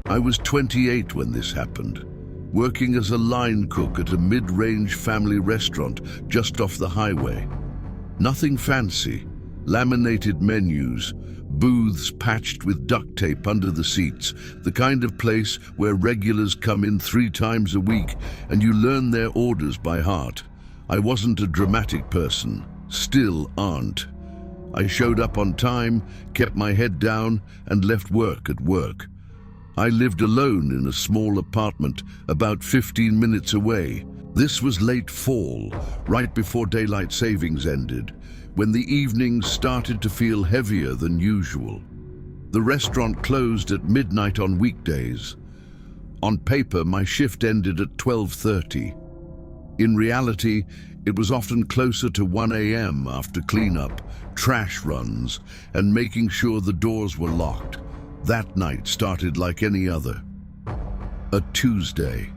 I was 28 when this happened, working as a line cook at a mid-range family restaurant just off the highway. Nothing fancy, laminated menus, booths patched with duct tape under the seats, the kind of place where regulars come in 3 times a week and you learn their orders by heart. I wasn't a dramatic person, still aren't. I showed up on time, kept my head down, and left work at work. I lived alone in a small apartment about 15 minutes away. This was late fall, right before daylight savings ended, when the evenings started to feel heavier than usual. The restaurant closed at midnight on weekdays. On paper, my shift ended at 12:30. In reality, it was often closer to 1 a.m. after cleanup, trash runs, and making sure the doors were locked. That night started like any other. A Tuesday.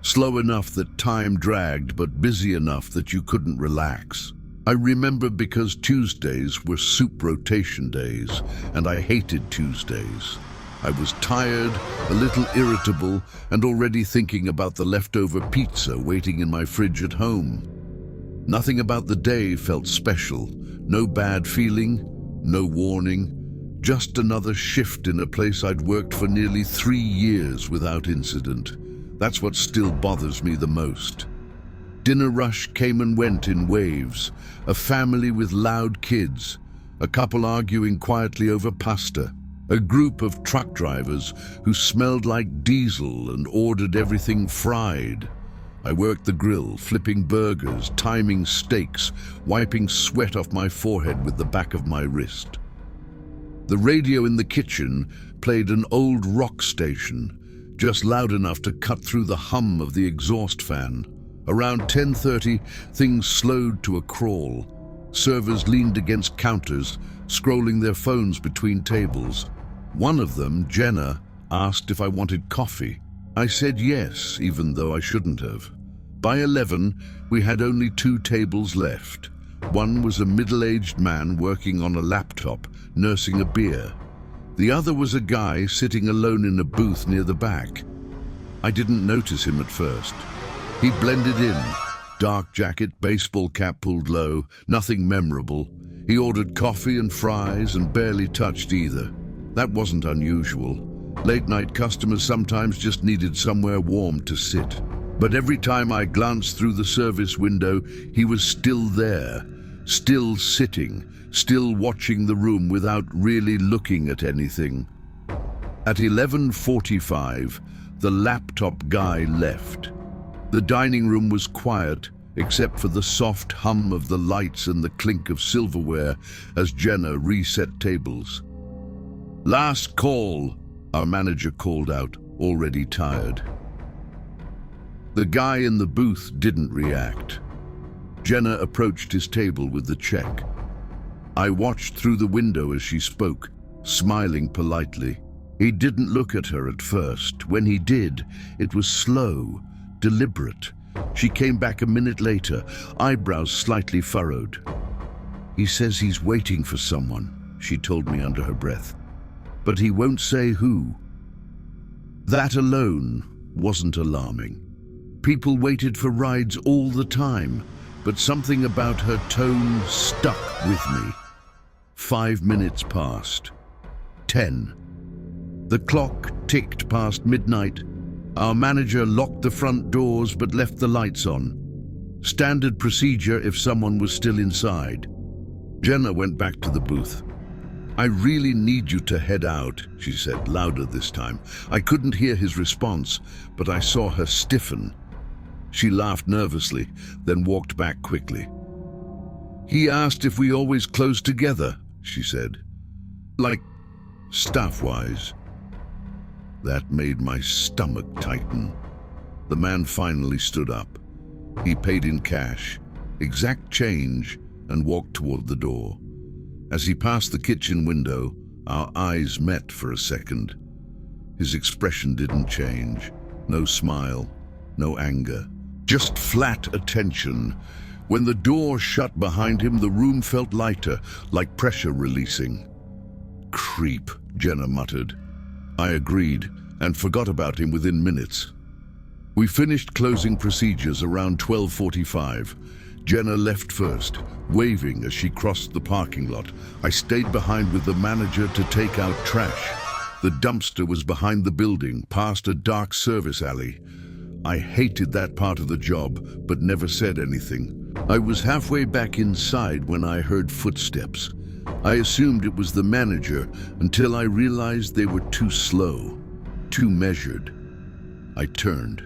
Slow enough that time dragged, but busy enough that you couldn't relax. I remember because Tuesdays were soup rotation days, and I hated Tuesdays. I was tired, a little irritable, and already thinking about the leftover pizza waiting in my fridge at home. Nothing about the day felt special. No bad feeling, no warning. Just another shift in a place I'd worked for nearly 3 years without incident. That's what still bothers me the most. Dinner rush came and went in waves. A family with loud kids. A couple arguing quietly over pasta. A group of truck drivers who smelled like diesel and ordered everything fried. I worked the grill, flipping burgers, timing steaks, wiping sweat off my forehead with the back of my wrist. The radio in the kitchen played an old rock station, just loud enough to cut through the hum of the exhaust fan. Around 10:30, things slowed to a crawl. Servers leaned against counters, scrolling their phones between tables. One of them, Jenna, asked if I wanted coffee. I said yes, even though I shouldn't have. By 11, we had only 2 tables left. One was a middle-aged man working on a laptop, nursing a beer. The other was a guy sitting alone in a booth near the back. I didn't notice him at first. He blended in. Dark jacket, baseball cap pulled low, nothing memorable. He ordered coffee and fries and barely touched either. That wasn't unusual. Late-night customers sometimes just needed somewhere warm to sit. But every time I glanced through the service window, he was still there, still sitting, still watching the room without really looking at anything. At 11:45, the laptop guy left. The dining room was quiet, except for the soft hum of the lights and the clink of silverware as Jenna reset tables. "Last call," our manager called out, already tired. The guy in the booth didn't react. Jenna approached his table with the check. I watched through the window as she spoke, smiling politely. He didn't look at her at first. When he did, it was slow, deliberate. She came back a minute later, eyebrows slightly furrowed. "He says he's waiting for someone," she told me under her breath. "But he won't say who." That alone wasn't alarming. People waited for rides all the time, but something about her tone stuck with me. 5 minutes passed. 10. The clock ticked past midnight. Our manager locked the front doors but left the lights on. Standard procedure if someone was still inside. Jenna went back to the booth. "I really need you to head out," she said, louder this time. I couldn't hear his response, but I saw her stiffen. She laughed nervously, then walked back quickly. "He asked if we always close together," she said. "Like, staff-wise." That made my stomach tighten. The man finally stood up. He paid in cash, exact change, and walked toward the door. As he passed the kitchen window, our eyes met for a second. His expression didn't change. No smile, no anger. Just flat attention. When the door shut behind him, the room felt lighter, like pressure releasing. "Creep," Jenna muttered. I agreed. and forgot about him within minutes. We finished closing procedures around 12:45. Jenna left first, waving as she crossed the parking lot. I stayed behind with the manager to take out trash. The dumpster was behind the building, past a dark service alley. I hated that part of the job, but never said anything. I was halfway back inside when I heard footsteps. I assumed it was the manager until I realized they were too slow, too measured. I turned.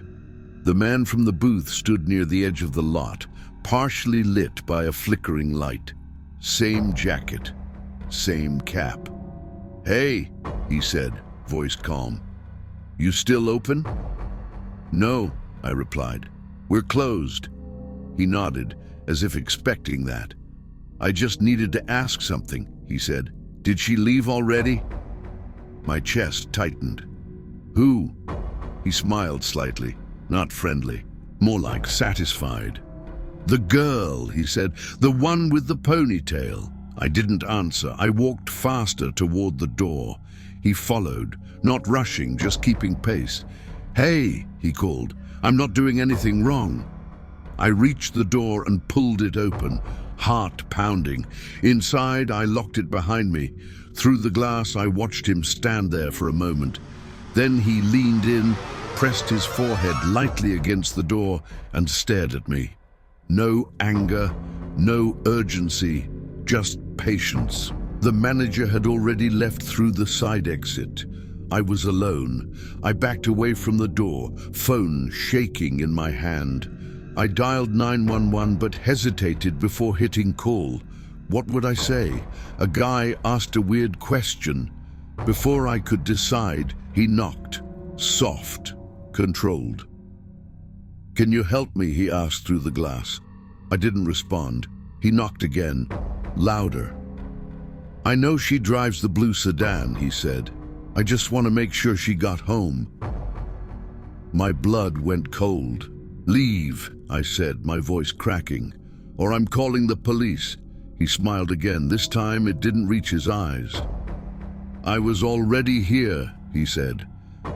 The man from the booth stood near the edge of the lot, partially lit by a flickering light. Same jacket, same cap. "Hey," he said, voice calm. "You still open?" "No," I replied. "We're closed." He nodded, as if expecting that. "I just needed to ask something," he said. "Did she leave already?" My chest tightened. "Who?" He smiled slightly, not friendly, more like satisfied. "The girl," he said, "the one with the ponytail." I didn't answer. I walked faster toward the door. He followed, not rushing, just keeping pace. "Hey," he called, "I'm not doing anything wrong." I reached the door and pulled it open, heart pounding. Inside, I locked it behind me. Through the glass, I watched him stand there for a moment. Then he leaned in, pressed his forehead lightly against the door, and stared at me. No anger, no urgency, just patience. The manager had already left through the side exit. I was alone. I backed away from the door, phone shaking in my hand. I dialed 911 but hesitated before hitting call. What would I say? A guy asked a weird question. Before I could decide, he knocked. Soft, controlled. "Can you help me?" he asked through the glass. I didn't respond. He knocked again, louder. "I know she drives the blue sedan," he said. "I just want to make sure she got home." My blood went cold. "Leave," I said, my voice cracking, "or I'm calling the police." He smiled again. This time it didn't reach his eyes. "I was already here," he said.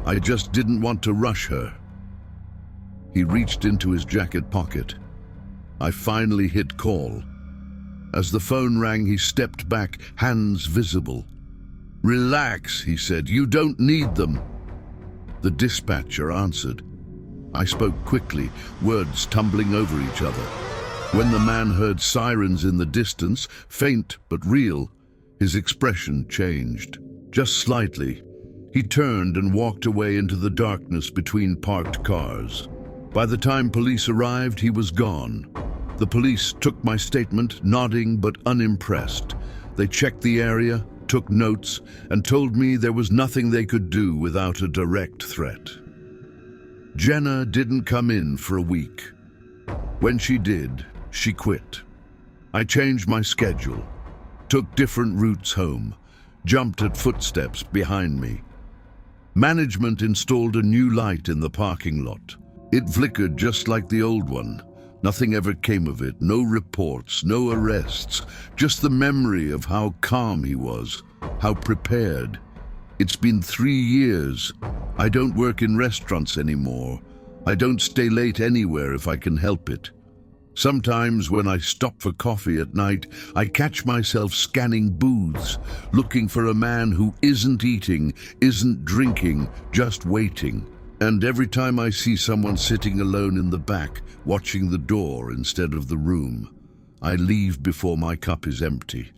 "I just didn't want to rush her." He reached into his jacket pocket. I finally hit call. As the phone rang, he stepped back, hands visible. "Relax," he said. "You don't need them." The dispatcher answered. I spoke quickly, words tumbling over each other. When the man heard sirens in the distance, faint but real, his expression changed. Just slightly. He turned and walked away into the darkness between parked cars. By the time police arrived, he was gone. The police took my statement, nodding but unimpressed. They checked the area, took notes, and told me there was nothing they could do without a direct threat. Jenna didn't come in for a week. When she did, she quit. I changed my schedule, took different routes home, jumped at footsteps behind me. Management installed a new light in the parking lot. It flickered just like the old one. Nothing ever came of it, no reports, no arrests, just the memory of how calm he was, how prepared. It's been 3 years. I don't work in restaurants anymore. I don't stay late anywhere if I can help it. Sometimes when I stop for coffee at night, I catch myself scanning booths, looking for a man who isn't eating, isn't drinking, just waiting. And every time I see someone sitting alone in the back, watching the door instead of the room, I leave before my cup is empty.